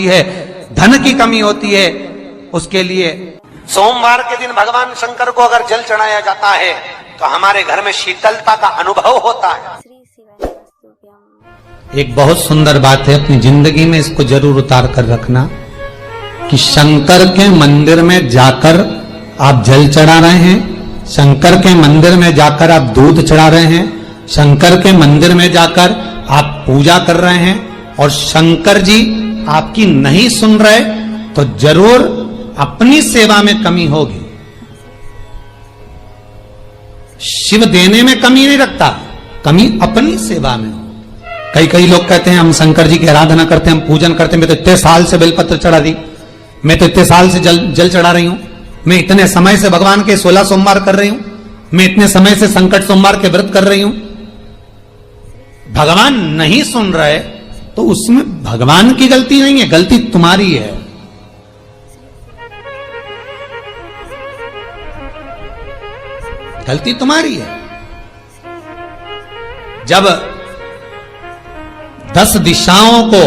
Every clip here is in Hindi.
होती है, धन की कमी होती है, उसके लिए सोमवार के दिन भगवान शंकर को अगर जल चढ़ाया जाता है तो हमारे घर में शीतलता का अनुभव होता है। एक बहुत सुंदर बात है, अपनी जिंदगी में इसको जरूर उतार कर रखना कि शंकर के मंदिर में जाकर आप जल चढ़ा रहे हैं, शंकर के मंदिर में जाकर आप दूध चढ़ा रहे हैं, शंकर के मंदिर में जाकर आप पूजा कर रहे हैं और शंकर जी आपकी नहीं सुन रहे तो जरूर अपनी सेवा में कमी होगी। शिव देने में कमी नहीं रखता, कमी अपनी सेवा में हो। कई लोग कहते हैं हम शंकर जी की आराधना करते हैं, हम पूजन करते हैं, मैं तो इतने साल से बेलपत्र चढ़ा दी, मैं तो इतने साल से जल चढ़ा रही हूं, मैं इतने समय से भगवान के 16 सोमवार कर रही हूं, मैं इतने समय से संकट सोमवार के व्रत कर रही हूं। भगवान नहीं सुन रहे तो उसमें भगवान की गलती नहीं है, गलती तुम्हारी है। गलती तुम्हारी है। जब 10 दिशाओं को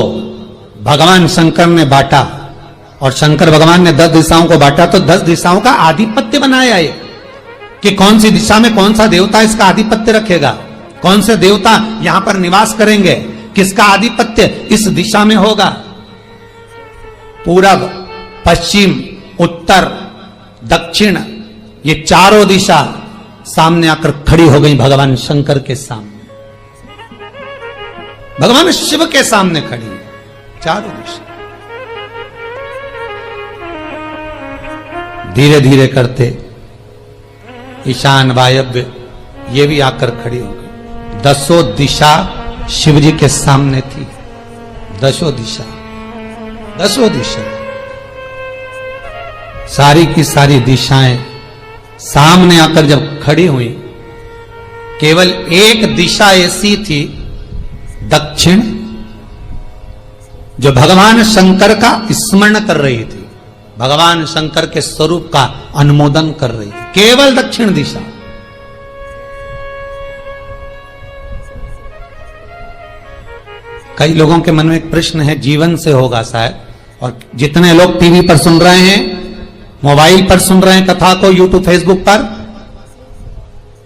भगवान शंकर ने बांटा और शंकर भगवान ने 10 दिशाओं को बांटा तो 10 दिशाओं का आधिपत्य बनाया है कि कौन सी दिशा में कौन सा देवता इसका आधिपत्य रखेगा, कौन से देवता यहां पर निवास करेंगे, किसका आधिपत्य इस दिशा में होगा। पूरब, पश्चिम, उत्तर, दक्षिण, ये चारों दिशा सामने आकर खड़ी हो गई भगवान शंकर के सामने, भगवान शिव के सामने खड़ी है चारों दिशा। धीरे धीरे करते ईशान, वायव्य ये भी आकर खड़ी हो गई। 10 दिशा शिव जी के सामने थी, 10 दिशा, 10 दिशा, सारी की सारी दिशाएं सामने आकर जब खड़ी हुई, केवल एक दिशा ऐसी थी दक्षिण, जो भगवान शंकर का स्मरण कर रही थी, भगवान शंकर के स्वरूप का अनुमोदन कर रही थी, केवल दक्षिण दिशा। कई लोगों के मन में एक प्रश्न है, जीवन से होगा शायद, और जितने लोग टीवी पर सुन रहे हैं, मोबाइल पर सुन रहे हैं कथा को, यूट्यूब, फेसबुक पर,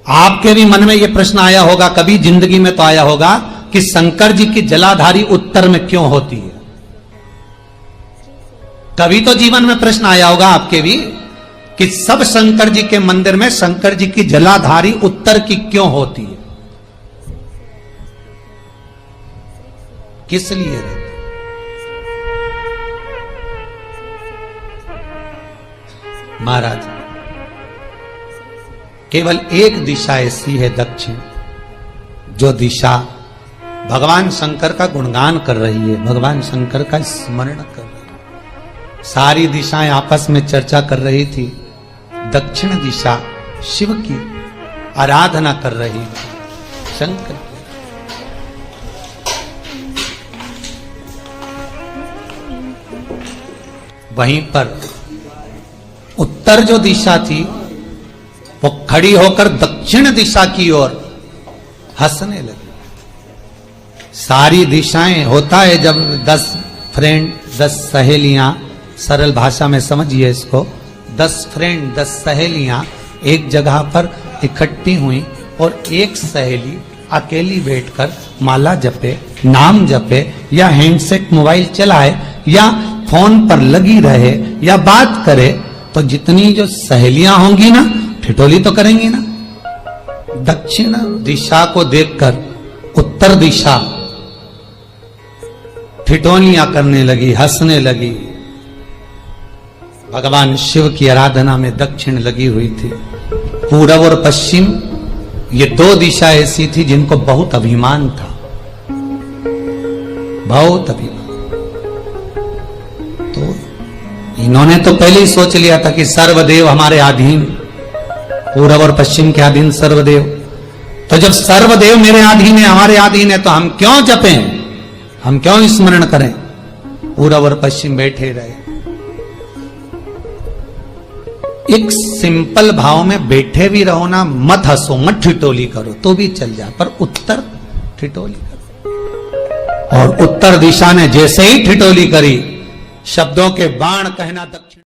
आपके भी मन में यह प्रश्न आया होगा, कभी जिंदगी में तो आया होगा कि शंकर जी की जलाधारी उत्तर में क्यों होती है। कभी तो जीवन में प्रश्न आया होगा आपके भी कि सब शंकर जी के मंदिर में शंकर जी की जलाधारी उत्तर की क्यों होती है, किस लिए रहती? महाराज, केवल एक दिशा ऐसी है दक्षिण, जो दिशा भगवान शंकर का गुणगान कर रही है, भगवान शंकर का स्मरण कर रही है। सारी दिशाएं आपस में चर्चा कर रही थी, दक्षिण दिशा शिव की आराधना कर रही थी, शंकर की। वहीं पर उत्तर जो दिशा थी वो खड़ी होकर दक्षिण दिशा की ओर हंसने लगी। सारी दिशाएं, होता है जब 10 फ्रेंड, 10 सहेलियां, सरल भाषा में समझिए इसको, 10 फ्रेंड, 10 सहेलियां एक जगह पर इकट्ठी हुई और एक सहेली अकेली बैठकर माला जपे, नाम जपे, या हैंडसेट मोबाइल चलाए, या फोन पर लगी रहे, या बात करे, तो जितनी जो सहेलियां होंगी ना, ठिठोली तो करेंगी ना। दक्षिण दिशा को देखकर उत्तर दिशा ठिठोलियां करने लगी, हंसने लगी। भगवान शिव की आराधना में दक्षिण लगी हुई थी। पूरब और पश्चिम ये 2 दिशा ऐसी थी जिनको बहुत अभिमान था, बहुत अभिमान। तो इन्होंने तो पहले ही सोच लिया था कि सर्वदेव हमारे अधीन, पूरब और पश्चिम के अधीन सर्वदेव। तो जब सर्वदेव मेरे अधीन है, हमारे अधीन है, तो हम क्यों जपें, हम क्यों स्मरण करें। पूरब और पश्चिम बैठे रहे, एक सिंपल भाव में बैठे भी रहो ना, मत हंसो, मत ठिठोली करो तो भी चल जाए, पर उत्तर ठिठोली करो। और उत्तर दिशा ने जैसे ही ठिठोली करी, शब्दों के बाण कहना दक्षिण